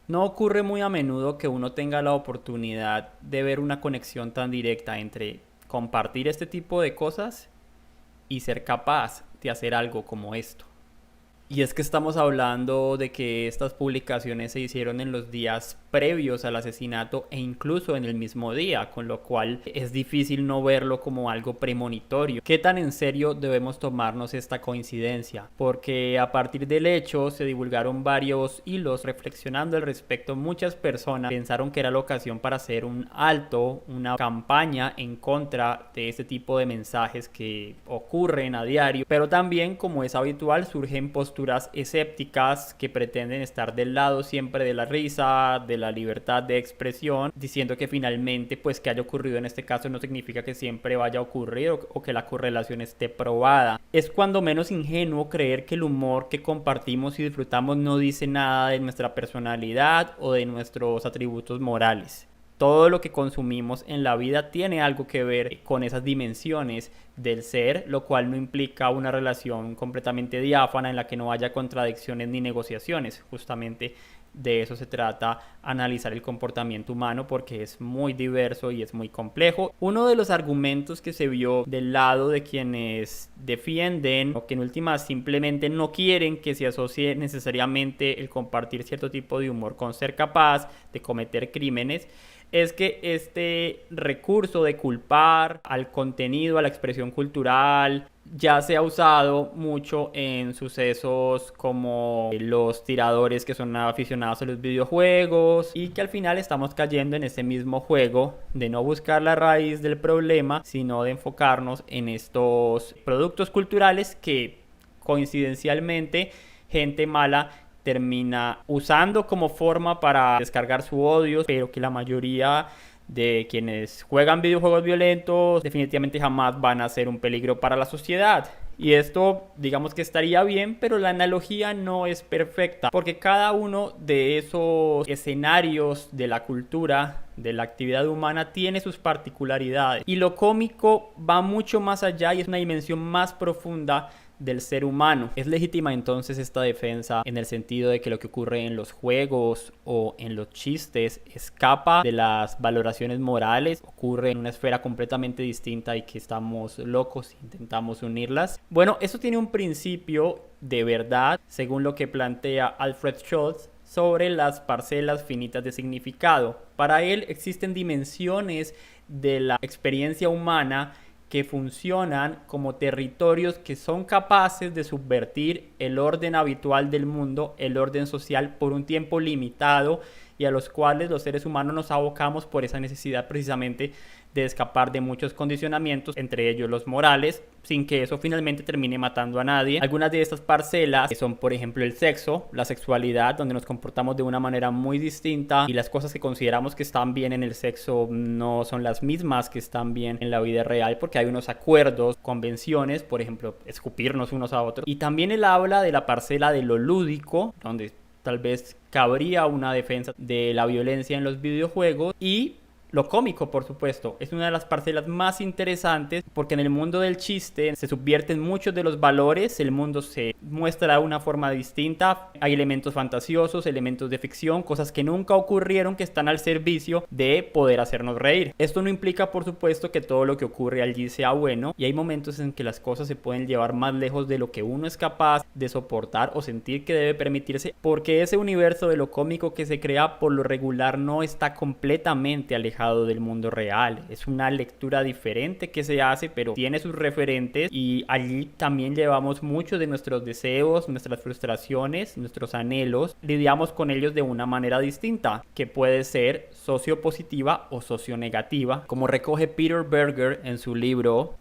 No ocurre muy a menudo que uno tenga la oportunidad de ver una conexión tan directa entre compartir este tipo de cosas y ser capaz de hacer algo como esto. Y es que estamos hablando de que estas publicaciones se hicieron en los días previos al asesinato e incluso en el mismo día, con lo cual es difícil no verlo como algo premonitorio. ¿Qué tan en serio debemos tomarnos esta coincidencia? Porque a partir del hecho se divulgaron varios hilos reflexionando al respecto. Muchas personas pensaron que era la ocasión para hacer un alto, una campaña en contra de este tipo de mensajes que ocurren a diario, pero también, como es habitual, surgen posturas escépticas que pretenden estar del lado siempre de la risa, de la libertad de expresión, diciendo que finalmente pues que haya ocurrido en este caso no significa que siempre vaya a ocurrir o que la correlación esté probada. Es cuando menos ingenuo creer que el humor que compartimos y disfrutamos no dice nada de nuestra personalidad o de nuestros atributos morales. Todo lo que consumimos en la vida tiene algo que ver con esas dimensiones del ser, lo cual no implica una relación completamente diáfana en la que no haya contradicciones ni negociaciones. Justamente de eso se trata, analizar el comportamiento humano, porque es muy diverso y es muy complejo. Uno de los argumentos que se vio del lado de quienes defienden o que en últimas simplemente no quieren que se asocie necesariamente el compartir cierto tipo de humor con ser capaz de cometer crímenes, es que este recurso de culpar al contenido, a la expresión cultural, ya se ha usado mucho en sucesos como los tiradores que son aficionados a los videojuegos, y que al final estamos cayendo en ese mismo juego de no buscar la raíz del problema, sino de enfocarnos en estos productos culturales que coincidencialmente gente mala termina usando como forma para descargar su odio, pero que la mayoría de quienes juegan videojuegos violentos definitivamente jamás van a ser un peligro para la sociedad. Y esto, digamos que estaría bien, pero la analogía no es perfecta, porque cada uno de esos escenarios de la cultura, de la actividad humana, tiene sus particularidades. Y lo cómico va mucho más allá y es una dimensión más profunda del ser humano. Es legítima entonces esta defensa en el sentido de que lo que ocurre en los juegos o en los chistes escapa de las valoraciones morales, ocurre en una esfera completamente distinta y que estamos locos e intentamos unirlas. Bueno, eso tiene un principio de verdad, según lo que plantea Alfred Schultz sobre las parcelas finitas de significado. Para él existen dimensiones de la experiencia humana que funcionan como territorios que son capaces de subvertir el orden habitual del mundo, el orden social, por un tiempo limitado, y a los cuales los seres humanos nos abocamos por esa necesidad precisamente de escapar de muchos condicionamientos, entre ellos los morales, sin que eso finalmente termine matando a nadie. Algunas de estas parcelas son, por ejemplo, el sexo, la sexualidad, donde nos comportamos de una manera muy distinta y las cosas que consideramos que están bien en el sexo no son las mismas que están bien en la vida real, porque hay unos acuerdos, convenciones, por ejemplo, escupirnos unos a otros. Y también él habla de la parcela de lo lúdico, donde tal vez cabría una defensa de la violencia en los videojuegos, y lo cómico, por supuesto, es una de las parcelas más interesantes, porque en el mundo del chiste se subvierten muchos de los valores, el mundo se muestra de una forma distinta, hay elementos fantasiosos, elementos de ficción, cosas que nunca ocurrieron que están al servicio de poder hacernos reír. Esto no implica, por supuesto, que todo lo que ocurre allí sea bueno, y hay momentos en que las cosas se pueden llevar más lejos de lo que uno es capaz de soportar o sentir que debe permitirse, porque ese universo de lo cómico que se crea por lo regular no está completamente alejado del mundo real. Es una lectura diferente que se hace, pero tiene sus referentes, y allí también llevamos muchos de nuestros deseos, nuestras frustraciones, nuestros anhelos, lidiamos con ellos de una manera distinta, que puede ser sociopositiva o socionegativa, como recoge Peter Berger en su libro,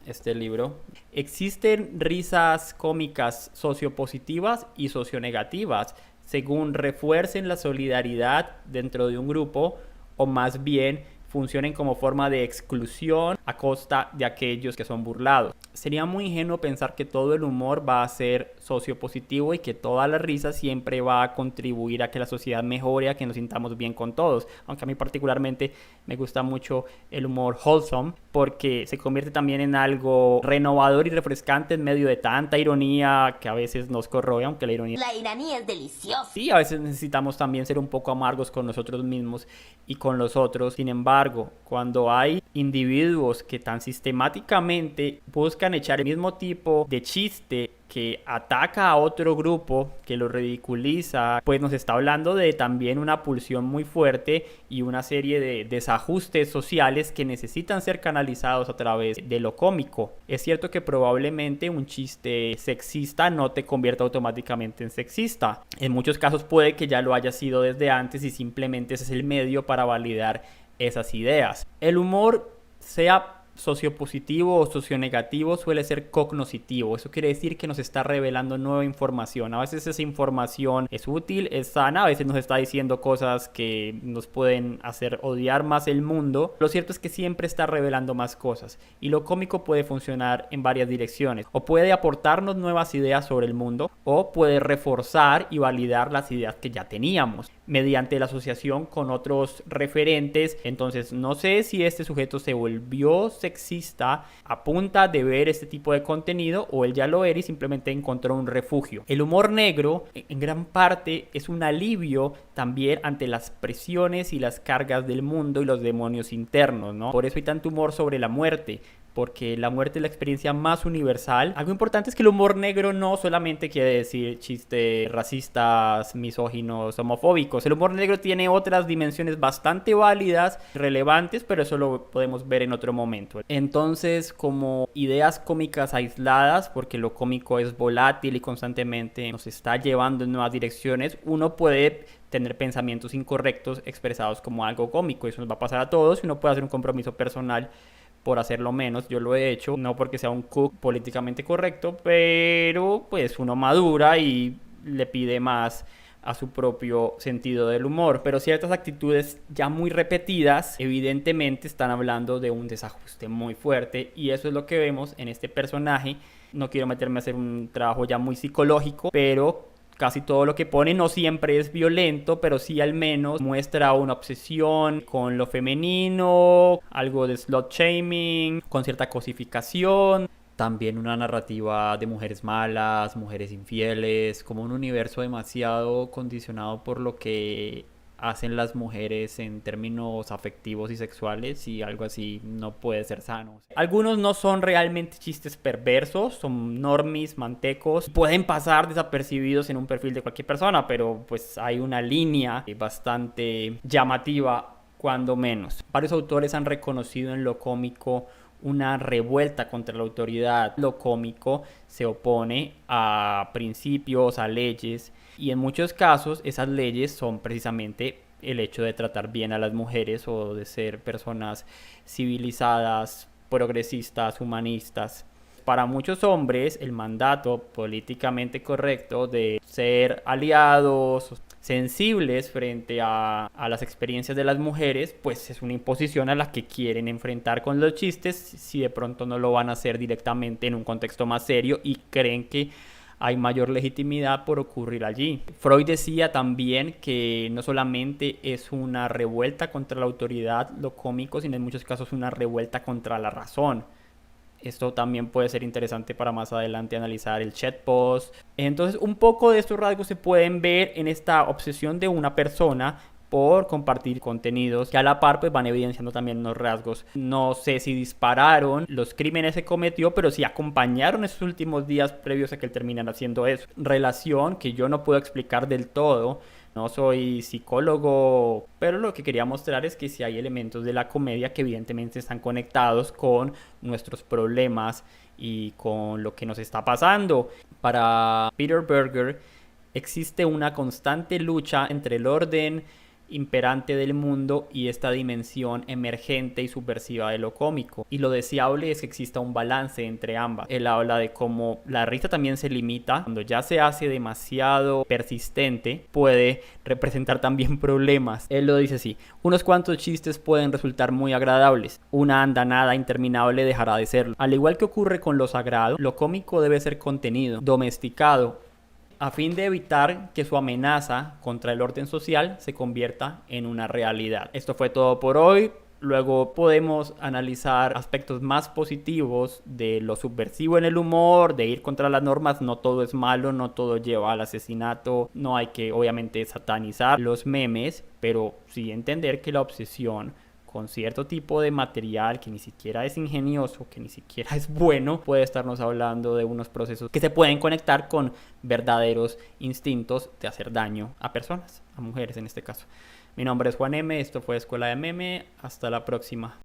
existen risas cómicas sociopositivas y socionegativas, según refuercen la solidaridad dentro de un grupo, o más bien funcionen como forma de exclusión a costa de aquellos que son burlados. Sería muy ingenuo pensar que todo el humor va a ser sociopositivo y que toda la risa siempre va a contribuir a que la sociedad mejore, a que nos sintamos bien con todos. Aunque a mí particularmente me gusta mucho el humor wholesome porque se convierte también en algo renovador y refrescante en medio de tanta ironía que a veces nos corroe, aunque la ironía... La ironía es deliciosa. Sí, a veces necesitamos también ser un poco amargos con nosotros mismos y con los otros. Sin embargo, cuando hay individuos que tan sistemáticamente buscan echar el mismo tipo de chiste que ataca a otro grupo, que lo ridiculiza, pues nos está hablando de también una pulsión muy fuerte y una serie de desajustes sociales que necesitan ser canalizados a través de lo cómico. Es cierto que probablemente un chiste sexista no te convierta automáticamente en sexista. En muchos casos puede que ya lo haya sido desde antes y simplemente ese es el medio para validar esas ideas. El humor, sea sociopositivo o socionegativo, suele ser cognoscitivo. Eso quiere decir que nos está revelando nueva información. A veces esa información es útil, es sana, a veces nos está diciendo cosas que nos pueden hacer odiar más el mundo. Lo cierto es que siempre está revelando más cosas y lo cómico puede funcionar en varias direcciones. O puede aportarnos nuevas ideas sobre el mundo o puede reforzar y validar las ideas que ya teníamos mediante la asociación con otros referentes. Entonces no sé si este sujeto se volvió sexista a punta de ver este tipo de contenido o él ya lo era y simplemente encontró un refugio. El humor negro en gran parte es un alivio también ante las presiones y las cargas del mundo y los demonios internos, ¿no? Por eso hay tanto humor sobre la muerte, porque la muerte es la experiencia más universal. Algo importante es que el humor negro no solamente quiere decir chistes racistas, misóginos, homofóbicos. El humor negro tiene otras dimensiones bastante válidas, relevantes, pero eso lo podemos ver en otro momento. Entonces, como ideas cómicas aisladas, porque lo cómico es volátil y constantemente nos está llevando en nuevas direcciones, uno puede tener pensamientos incorrectos expresados como algo cómico. Eso nos va a pasar a todos y uno puede hacer un compromiso personal por hacerlo menos. Yo lo he hecho, no porque sea un cook políticamente correcto, pero pues uno madura y le pide más a su propio sentido del humor. Pero ciertas actitudes ya muy repetidas evidentemente están hablando de un desajuste muy fuerte y eso es lo que vemos en este personaje. No quiero meterme a hacer un trabajo ya muy psicológico, pero casi todo lo que pone no siempre es violento, pero sí al menos muestra una obsesión con lo femenino, algo de slut shaming, con cierta cosificación. También una narrativa de mujeres malas, mujeres infieles, como un universo demasiado condicionado por lo que hacen las mujeres en términos afectivos y sexuales, y algo así no puede ser sano. Algunos no son realmente chistes perversos, son normis, mantecos, pueden pasar desapercibidos en un perfil de cualquier persona, pero pues hay una línea bastante llamativa cuando menos. Varios autores han reconocido en lo cómico una revuelta contra la autoridad. Lo cómico se opone a principios, a leyes, y en muchos casos esas leyes son precisamente el hecho de tratar bien a las mujeres o de ser personas civilizadas, progresistas, humanistas. Para muchos hombres el mandato políticamente correcto de ser aliados, sensibles frente a las experiencias de las mujeres, pues es una imposición a la que quieren enfrentar con los chistes si de pronto no lo van a hacer directamente en un contexto más serio y creen que hay mayor legitimidad por ocurrir allí. Freud decía también que no solamente es una revuelta contra la autoridad lo cómico, sino en muchos casos una revuelta contra la razón. Esto también puede ser interesante para más adelante analizar el shitpost. Entonces, un poco de estos rasgos se pueden ver en esta obsesión de una persona por compartir contenidos que a la par pues van evidenciando también unos rasgos. No sé si dispararon los crímenes que cometió, pero sí acompañaron esos últimos días previos a que él terminara haciendo eso. Relación que yo no puedo explicar del todo. No soy psicólogo, pero lo que quería mostrar es que sí hay elementos de la comedia que evidentemente están conectados con nuestros problemas y con lo que nos está pasando. Para Peter Berger existe una constante lucha entre el orden imperante del mundo y esta dimensión emergente y subversiva de lo cómico. Y lo deseable es que exista un balance entre ambas. Él habla de cómo la risa también se limita. Cuando ya se hace demasiado persistente, puede representar también problemas. Él lo dice así: unos cuantos chistes pueden resultar muy agradables. Una andanada interminable dejará de serlo. Al igual que ocurre con lo sagrado, lo cómico debe ser contenido, domesticado, a fin de evitar que su amenaza contra el orden social se convierta en una realidad. Esto fue todo por hoy. Luego podemos analizar aspectos más positivos de lo subversivo en el humor, de ir contra las normas. No todo es malo, no todo lleva al asesinato. No hay que, obviamente, satanizar los memes, pero sí entender que la obsesión con cierto tipo de material que ni siquiera es ingenioso, que ni siquiera es bueno, puede estarnos hablando de unos procesos que se pueden conectar con verdaderos instintos de hacer daño a personas, a mujeres en este caso. Mi nombre es Juan M. Esto fue Escuela de Meme. Hasta la próxima.